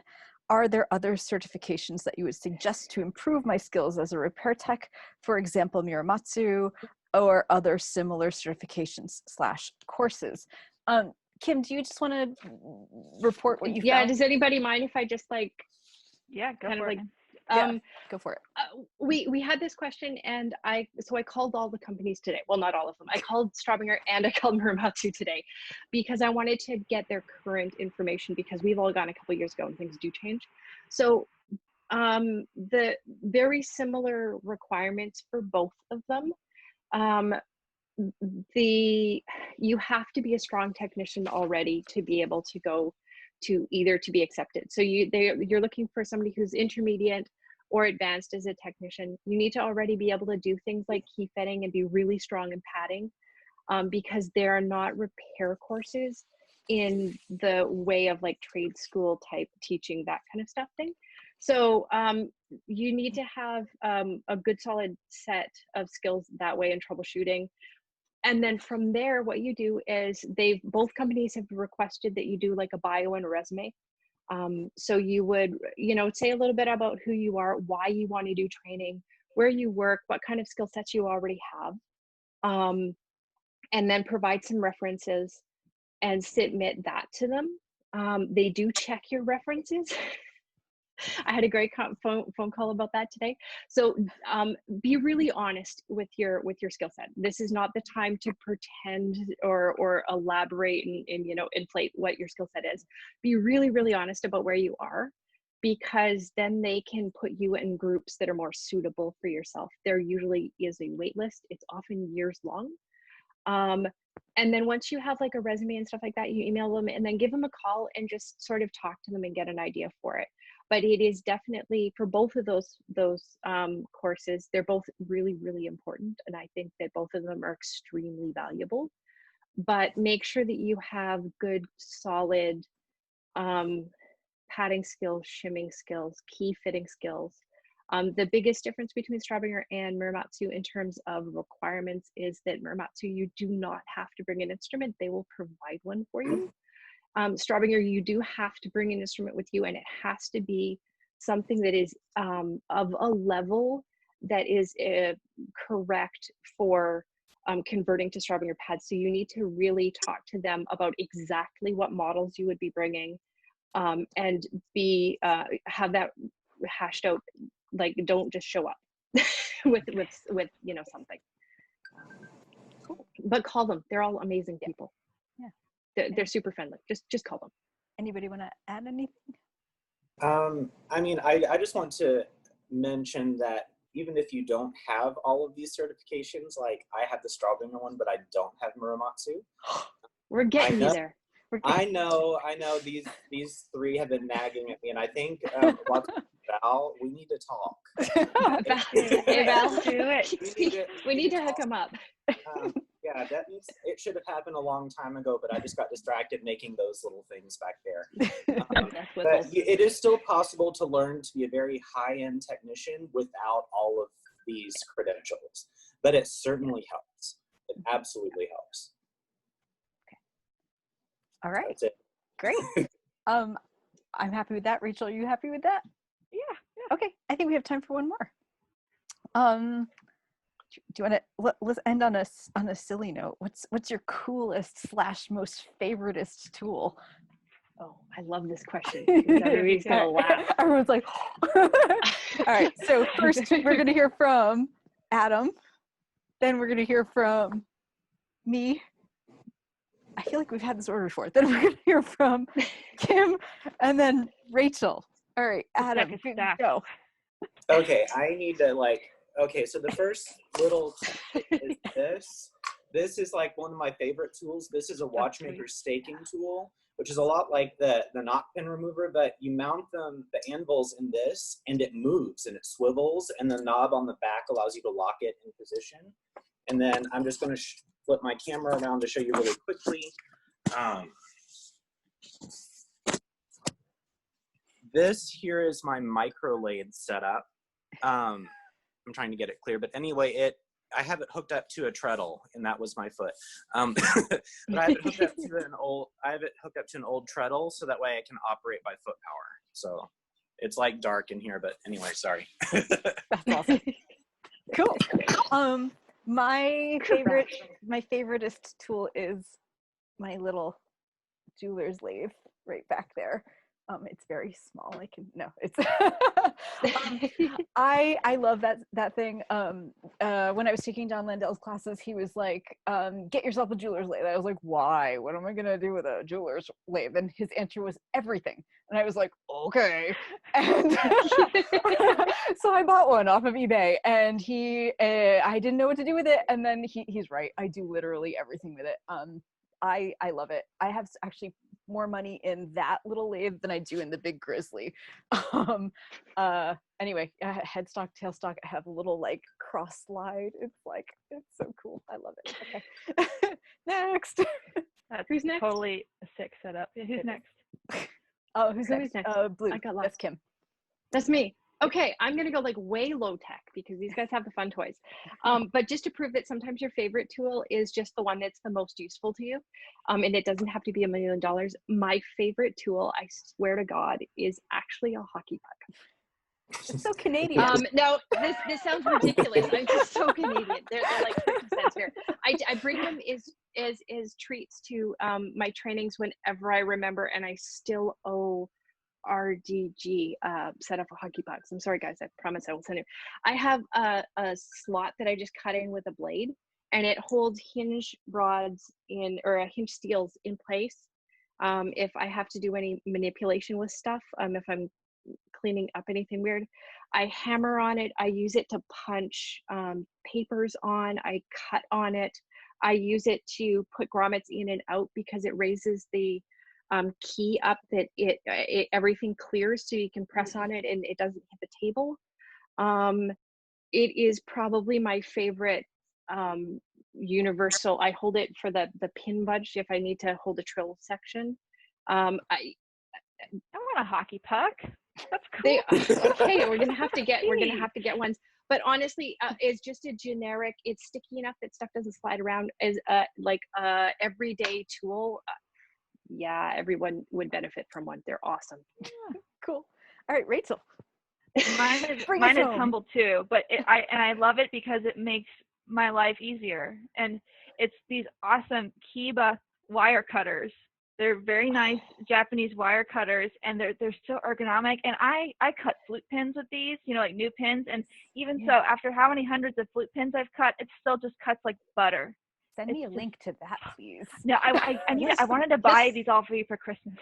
Are there other certifications that you would suggest to improve my skills as a repair tech, for example, Muramatsu, or other similar certifications / courses? Kim, do you just want to report what you found? Yeah, does anybody mind if I just like, yeah, go kind for of it. like, go for it. We had this question, and I called all the companies today. Well, not all of them. I called Straubinger and I called Muramatsu today because I wanted to get their current information, because we've all gone a couple years ago and things do change. So the very similar requirements for both of them. You have to be a strong technician already to be able to go to either to be accepted. So you're looking for somebody who's intermediate or advanced as a technician. You need to already be able to do things like key fitting and be really strong in padding, because there are not repair courses in the way of like trade school type teaching, that kind of stuff thing. So you need to have a good solid set of skills that way in troubleshooting. And then from there, what you do is both companies have requested that you do like a bio and a resume. So you would, say a little bit about who you are, why you want to do training, where you work, what kind of skill sets you already have, and then provide some references and submit that to them. They do check your references. I had a great phone call about that today. So be really honest with your skill set. This is not the time to pretend or elaborate and inflate what your skill set is. Be really, really honest about where you are, because then they can put you in groups that are more suitable for yourself. There usually is a wait list. It's often years long. And then once you have like a resume and stuff like that, you email them and then give them a call and just sort of talk to them and get an idea for it. But it is definitely, for both of those courses, they're both really, really important. And I think that both of them are extremely valuable. But make sure that you have good, solid padding skills, shimming skills, key fitting skills. The biggest difference between Straubinger and Muramatsu in terms of requirements is that Muramatsu, you do not have to bring an instrument. They will provide one for you. Straubinger, you do have to bring an instrument with you, and it has to be something that is of a level that is correct for converting to Straubinger pads. So you need to really talk to them about exactly what models you would be bringing, and have that hashed out. Like, don't just show up with something. Cool. But call them. They're all amazing people. Yeah. They're super friendly. Just call them. Anybody want to add anything? I mean, I just want to mention that even if you don't have all of these certifications, like I have the Strawbringer one, but I don't have Muramatsu. We're getting you there. I know. These three have been nagging at me, and I think Val, we need to talk. Hey, Val, do it. We need to hook them up. Yeah, it should have happened a long time ago, but I just got distracted making those little things back there. But it is still possible to learn to be a very high-end technician without all of these credentials, but it certainly helps. It absolutely helps. All right. That's it. Great. I'm happy with that. Rachel, are you happy with that? Yeah. Okay. I think we have time for one more. Do you want to let's end on a silly note? What's your coolest / most favoritist tool? Oh, I love this question. Everybody's gonna laugh. Everyone's like, all right. So first, we're gonna hear from Adam. Then we're gonna hear from me. I feel like we've had this order before. Then we're gonna hear from Kim, and then Rachel. All right, Adam, go. Okay, I need to okay, so the first little is this. This is like one of my favorite tools. This is a watchmaker staking tool, which is a lot like the knot pin remover, but you mount the anvils in this, and it moves and it swivels, and the knob on the back allows you to lock it in position. And then I'm just going to flip my camera around to show you really quickly. This here is my micro lathe setup. I'm trying to get it clear, but anyway, I have it hooked up to a treadle, and that was my foot. But I have it hooked up to an old treadle, so that way I can operate by foot power. So it's like dark in here, but anyway, sorry. That's awesome. Cool. My favoritist tool is my little jeweler's lathe right back there. It's very small. I love that thing. When I was taking Don Landell's classes, he was like, get yourself a jeweler's lathe. I was like, why? What am I gonna do with a jeweler's lathe? And his answer was everything. And I was like, okay. And so I bought one off of eBay, and I didn't know what to do with it. And then he's right. I do literally everything with it. I love it. I have actually more money in that little lathe than I do in the big grizzly. Anyway, headstock, tailstock, I have a little like cross slide. It's so cool. I love it. Okay. Next. Who's next? Totally a sick setup. Yeah, who's next? Oh, who's next? Blue. I got lost. That's Kim. That's me. Okay, I'm gonna go like way low tech because these guys have the fun toys. But just to prove that sometimes your favorite tool is just the one that's the most useful to you, and it doesn't have to be $1 million. My favorite tool, I swear to God, is actually a hockey puck. It's so Canadian. No, this sounds ridiculous. I'm just so Canadian. They're like 50 cents here. I bring them as treats to my trainings whenever I remember, and I still owe RDG set up for hockey pucks. I'm sorry guys, I promise I will send you. I have a slot that I just cut in with a blade, and it holds hinge rods hinge steels in place if I have to do any manipulation with stuff, if I'm cleaning up anything weird. I hammer on it. I use it to punch papers on. I cut on it. I use it to put grommets in and out because it raises the key up that everything clears, so you can press on it and it doesn't hit the table. It is probably my favorite universal. I hold it for the pin budge if I need to hold a trill section. I want a hockey puck. That's cool. Okay, we're gonna have to get ones. But honestly, it's just a generic. It's sticky enough that stuff doesn't slide around. As everyday tool. Yeah, everyone would benefit from one. They're awesome. Yeah, cool. All right, Rachel. Mine is humble too, but I love it because it makes my life easier. And it's these awesome Kiba wire cutters. They're very nice Japanese wire cutters, and they're so ergonomic. And I cut flute pins with these, like new pins. And even so, after how many hundreds of flute pins I've cut, it still just cuts like butter. Send me a link to that, please. No, I wanted to buy these all for you for Christmas.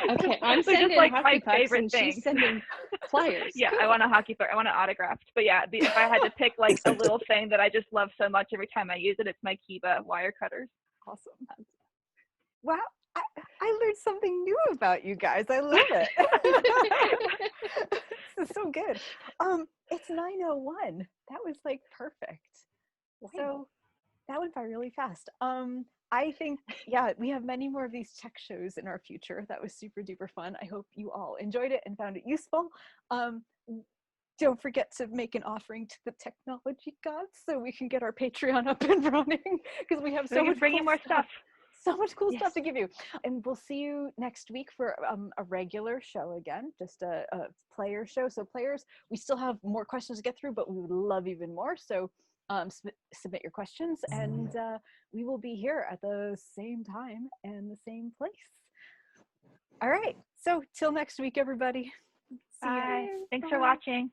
Okay, I'm They're sending just like hockey my pucks favorite and thing. she's sending pliers. Yeah, I want a hockey player. I want it autographed. But yeah, if I had to pick like a little thing that I just love so much every time I use it, it's my Kiba wire cutters. Awesome. Wow, I learned something new about you guys. I love it. This is so good. It's 9:01. That was like perfect. Wow. So that went by really fast. I think, yeah, we have many more of these tech shows in our future. That was super duper fun. I hope you all enjoyed it and found it useful. Don't forget to make an offering to the technology gods so we can get our Patreon up and running, because we have so much bringing more stuff. So much cool stuff to give you. And we'll see you next week for a regular show again, just a player show. So players, we still have more questions to get through, but we would love even more. So submit your questions, and we will be here at the same time and the same place. All right. So till next week, everybody. Bye. Thanks for watching.